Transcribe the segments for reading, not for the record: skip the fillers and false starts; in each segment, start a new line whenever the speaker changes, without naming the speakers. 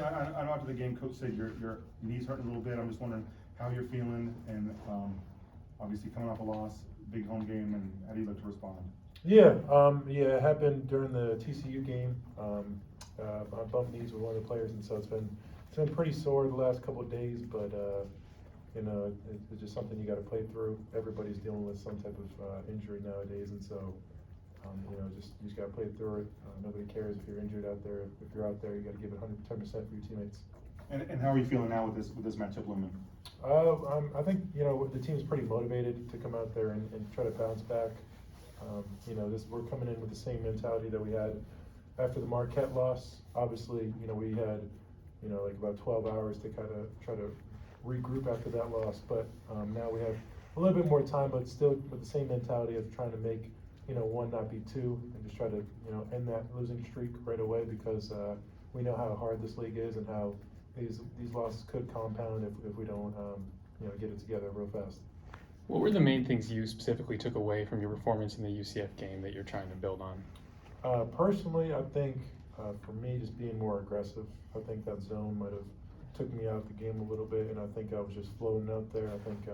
I know after the game, Coach said your knee's hurting a little bit. I'm just wondering how you're feeling, and obviously coming off a loss, big home game, and how do you look to respond?
Yeah, it happened during the TCU game. I bumped knees with one of the players, and so it's been pretty sore the last couple of days. But it's just something you got to play through. Everybody's dealing with some type of injury nowadays, and so you just got to play through it. Nobody cares if you're injured out there. If you're out there, you got to give it 110% for your teammates.
And how are you feeling now with this matchup looming?
I think the team's pretty motivated to come out there and try to bounce back. We're coming in with the same mentality that we had after the Marquette loss. Obviously, we had like about 12 hours to kind of try to regroup after that loss. But now we have a little bit more time, but still with the same mentality of trying to make one not be two, and just try to end that losing streak right away, because we know how hard this league is and how these losses could compound if we don't get it together real fast.
What were the main things you specifically took away from your performance in the UCF game that you're trying to build on?
Personally, I think for me, just being more aggressive. I think that zone might have took me out of the game a little bit, and I think I was just floating out there. I think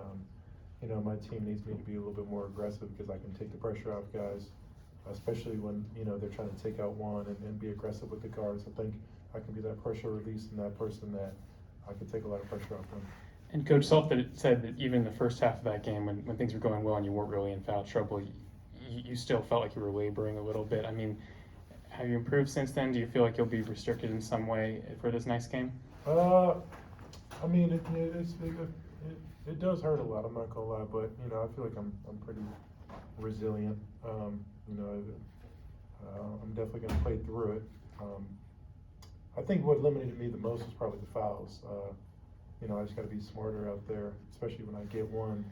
my team needs me to be a little bit more aggressive, because I can take the pressure off guys, especially when they're trying to take out one and be aggressive with the guards. I think I can be that pressure release and that person that I can take a lot of pressure off them.
And Coach Self said that even the first half of that game, when things were going well and you weren't really in foul trouble, you still felt like you were laboring a little bit. I mean, have you improved since then? Do you feel like you'll be restricted in some way for this next game?
I mean, it does hurt a lot. I'm not gonna lie, but I feel like I'm pretty resilient. I'm definitely gonna play through it. I think what limited me the most was probably the fouls. I just got to be smarter out there, especially when I get one,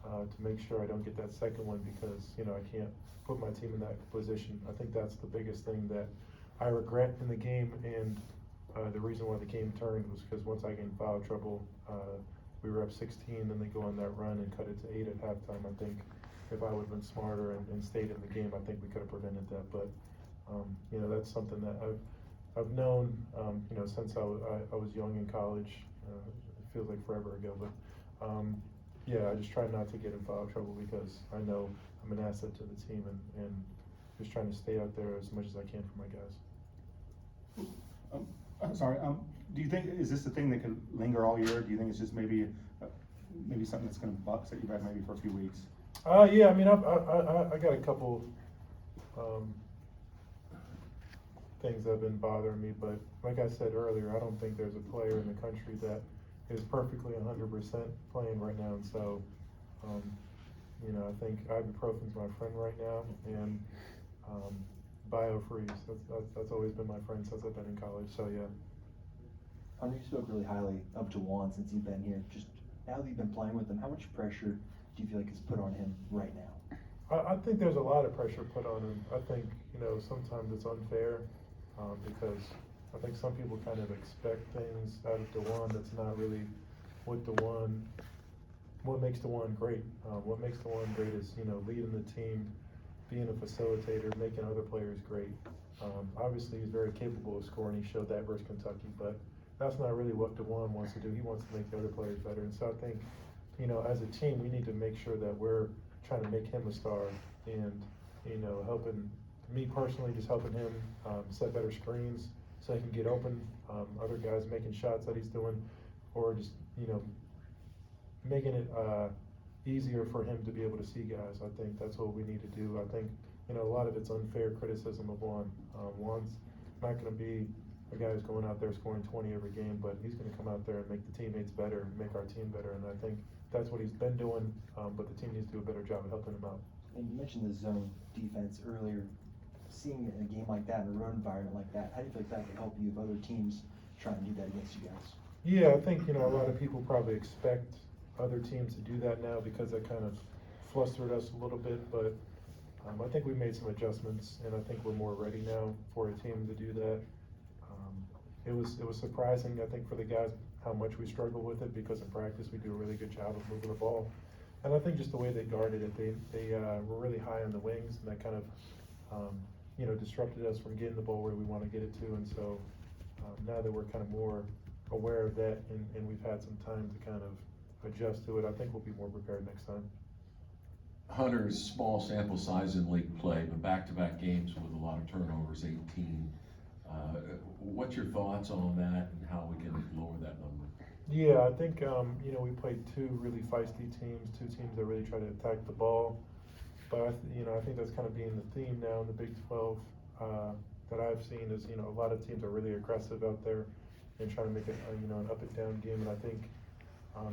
to make sure I don't get that second one, because I can't put my team in that position. I think that's the biggest thing that I regret in the game, and the reason why the game turned was because once I got in foul trouble, we were up 16, then they go on that run and cut it to 8 at halftime. I think if I would have been smarter and stayed in the game, I think we could have prevented that. But that's something that I've known since I was young in college. It feels like forever ago, but I just try not to get in foul trouble, because I know I'm an asset to the team, and just trying to stay out there as much as I can for my guys.
I'm sorry. Do you think, is this a thing that could linger all year? Do you think it's just maybe something that's going to set you back maybe for a few weeks?
Yeah. I mean, I got a couple things that have been bothering me, but like I said earlier, I don't think there's a player in the country that is perfectly 100% playing right now, and so I think ibuprofen's my friend right now, and BioFreeze. That's always been my friend since I've been in college. So yeah.
I know you spoke really highly of Juwan since you've been here. Just now that you've been playing with him, how much pressure do you feel like is put on him right now?
I think there's a lot of pressure put on him. I think sometimes it's unfair, because I think some people kind of expect things out of DeJuan that's not really what makes DeJuan great. What makes DeJuan great is leading the team, being a facilitator, making other players great. Obviously, he's very capable of scoring. He showed that versus Kentucky, but that's not really what DeJuan wants to do. He wants to make the other players better. And so I think, as a team, we need to make sure that we're trying to make him a star, and helping me personally, just helping him set better screens so he can get open. Other guys making shots that he's doing, or just making it easier for him to be able to see guys. I think that's what we need to do. I think a lot of it's unfair criticism of Juan. Juan's not going to be a guy who's going out there scoring 20 every game, but he's going to come out there and make the teammates better, and make our team better. And I think that's what he's been doing, but the team needs to do a better job of helping him out.
And you mentioned the zone defense earlier. Seeing it in a game like that, in a road environment like that, how do you feel like that can help you if other teams try and do that against you guys?
Yeah, I think a lot of people probably expect other teams to do that now, because that kind of flustered us a little bit. But I think we made some adjustments, and I think we're more ready now for a team to do that. It was surprising, I think, for the guys how much we struggled with it, because in practice we do a really good job of moving the ball. And I think just the way they guarded it, they were really high on the wings, and that kind of disrupted us from getting the ball where we want to get it to. And so now that we're kind of more aware of that and we've had some time to kind of adjust to it, I think we'll be more prepared next time.
Hunter's small sample size in league play, but back-to-back games with a lot of turnovers, 18. What's your thoughts on that and how we can lower that number?
Yeah, I think, we played two really feisty teams, two teams that really try to attack the ball. But, I think that's kind of being the theme now in the Big 12 that I've seen is, a lot of teams are really aggressive out there and trying to make it, an up and down game. And I think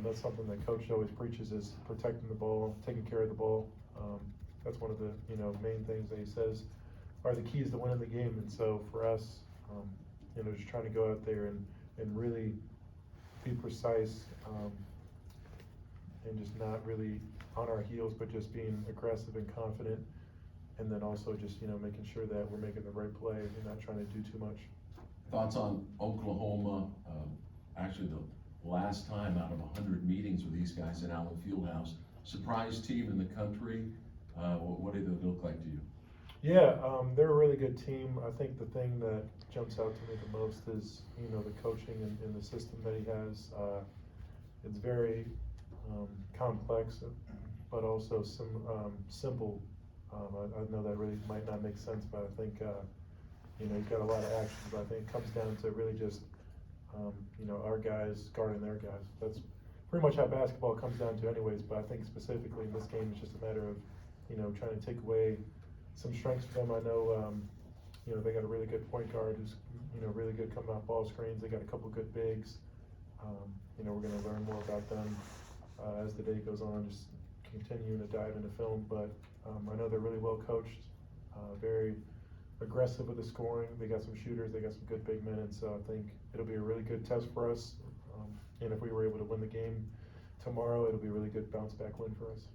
that's something that Coach always preaches is protecting the ball, taking care of the ball. That's one of the, main things that he says are the keys to winning the game. And so for us, just trying to go out there and really be precise and just not really on our heels, but just being aggressive and confident. And then also just, making sure that we're making the right play and not trying to do too much.
Thoughts on Oklahoma? Actually, the last time out of 100 meetings with these guys in Allen Fieldhouse, surprise team in the country. What do they look like to you?
Yeah, they're a really good team. I think the thing that jumps out to me the most is, the coaching and the system that he has. It's very complex, but also simple. I know that really might not make sense, but I think, he's got a lot of action, but I think it comes down to really just, our guys guarding their guys. That's pretty much how basketball comes down to anyways, but I think specifically in this game, it's just a matter of, trying to take away some strengths for them. I know, they got a really good point guard who's, really good coming off ball screens. They got a couple good bigs. We're going to learn more about them as the day goes on, just continuing to dive into film. But I know they're really well coached, very aggressive with the scoring. They got some shooters, they got some good big men, and so I think it'll be a really good test for us. And if we were able to win the game tomorrow, it'll be a really good bounce back win for us.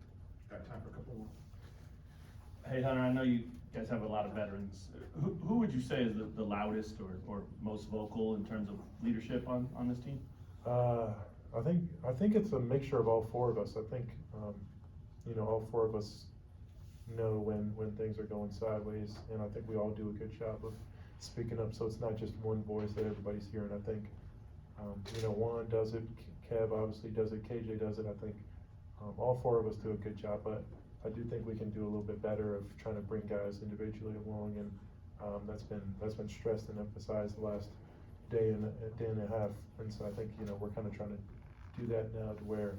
Got time for a couple more.
Hey Hunter, I know you guys have a lot of veterans. Who would you say is the loudest or most vocal in terms of leadership on this team?
I think it's a mixture of all four of us. I think, all four of us know when things are going sideways, and I think we all do a good job of speaking up, so it's not just one voice that everybody's hearing. I think, Juan does it, Kev obviously does it, KJ does it. I think all four of us do a good job, but I do think we can do a little bit better of trying to bring guys individually along, and that's been stressed and emphasized the last day and a half. And so I think, we're kind of trying to do that now to where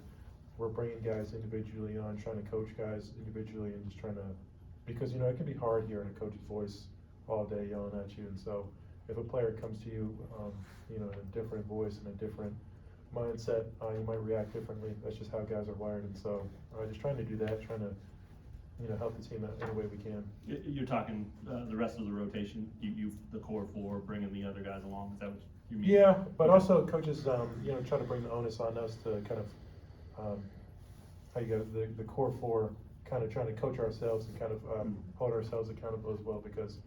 we're bringing guys individually on, trying to coach guys individually, and just trying to, because, it can be hard hearing a coach's voice all day yelling at you. And so if a player comes to you, in a different voice and a different mindset, you might react differently. That's just how guys are wired. And so just trying to do that, trying to, help the team out any way we can.
You're talking the rest of the rotation, you the core four, bringing the other guys along. Is that what you mean?
Yeah, but
Okay.
also coaches, try to bring the onus on us to kind of, how you got the core four, kind of trying to coach ourselves and kind of hold ourselves accountable as well, because,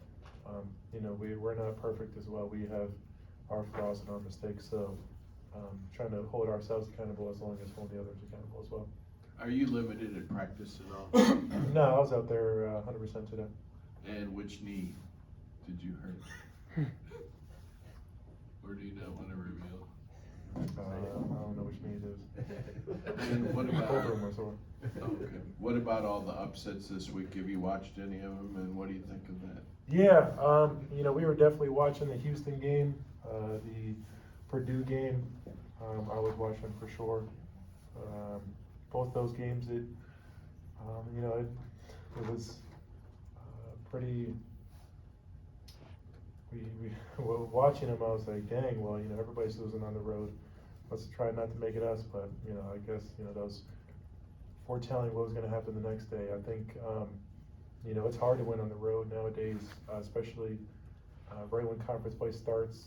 we're not perfect as well. We have our flaws and our mistakes, so trying to hold ourselves accountable as long as hold the others accountable as well.
Are you limited at practice at all?
No, I was out there 100% today.
And which knee did you hurt? Or do you not want to reveal?
I don't know which knee it is.
And what about,
Both of them are sore.
okay. What about all the upsets this week? Have you watched any of them, and what do you think of that?
Yeah, we were definitely watching the Houston game, the Purdue game. I was watching for sure. Both those games, it was pretty. We were watching them. I was like, dang. Well, everybody's losing on the road. Let's try not to make it us. But I guess that was foretelling what was going to happen the next day. I think it's hard to win on the road nowadays, especially right when conference play starts.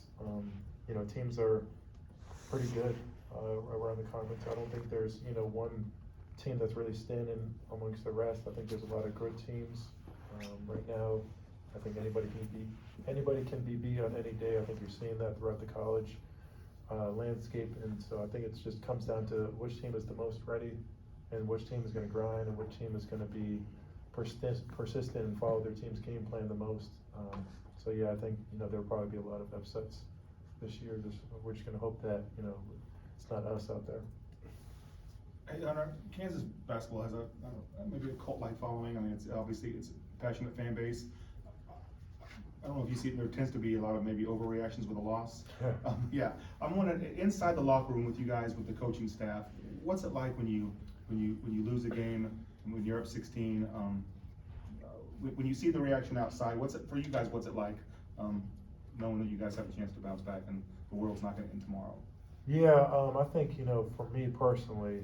Teams are pretty good around the conference. I don't think there's one team that's really standing amongst the rest. I think there's a lot of good teams right now. I think anybody can be beat on any day. I think you're seeing that throughout the college landscape, and so I think it just comes down to which team is the most ready, and which team is going to grind, and which team is going to be persistent and follow their team's game plan the most. So yeah, I think there'll probably be a lot of upsets this year. We're just gonna hope that, you know, it's not us out there.
Hey, Hunter, Kansas basketball has maybe a cult-like following. I mean, it's obviously it's a passionate fan base. I don't know if you see, there tends to be a lot of maybe overreactions with a loss.
Yeah.
Yeah, I'm wondering, inside the locker room with you guys, with the coaching staff, what's it like when you lose a game and when you're up 16? When you see the reaction outside, what's it for you guys? What's it like, knowing that you guys have a chance to bounce back and the world's not going to end tomorrow?
Yeah, I think, you know, for me personally,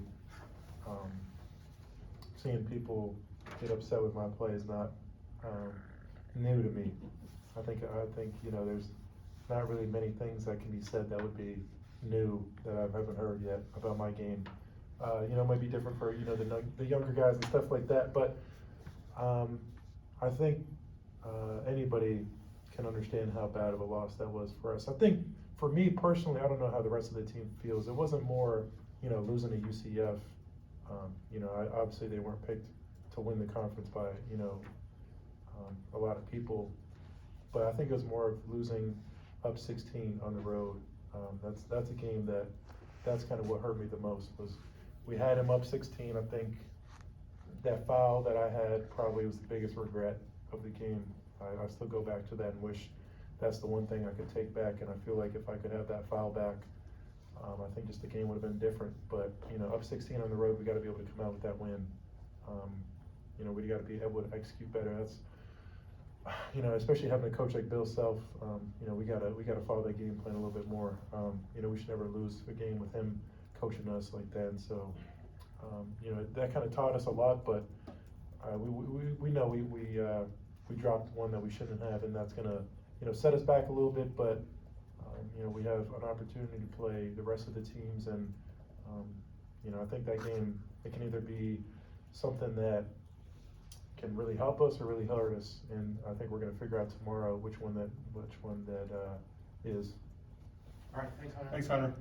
seeing people get upset with my play is not new to me. I think you know, there's not really many things that can be said that would be new that I haven't heard yet about my game. You know, it might be different for, you know, the younger guys and stuff like that, but I think anybody can understand how bad of a loss that was for us. I think for me personally, I don't know how the rest of the team feels. It wasn't more, you know, losing to UCF. You know, obviously they weren't picked to win the conference by, you know, a lot of people. But I think it was more of losing up 16 on the road. That's a game that's kind of what hurt me the most. Was we had him up 16. I think that foul that I had probably was the biggest regret of the game. I still go back to that and wish that's the one thing I could take back. And I feel like if I could have that foul back, I think just the game would have been different. But, you know, up 16 on the road, we got to be able to come out with that win. You know, we got to be able to execute better. That's, you know, especially having a coach like Bill Self. You know, we gotta follow that game plan a little bit more. You know, we should never lose a game with him coaching us like that. And so, you know, that kind of taught us a lot. But we know we dropped one that we shouldn't have, and that's gonna, you know, set us back a little bit. But you know, we have an opportunity to play the rest of the teams, and you know, I think that game, it can either be something that can really help us or really hurt us, and I think we're going to figure out tomorrow which one that is.
All right, thanks, Hunter. Thanks, Hunter.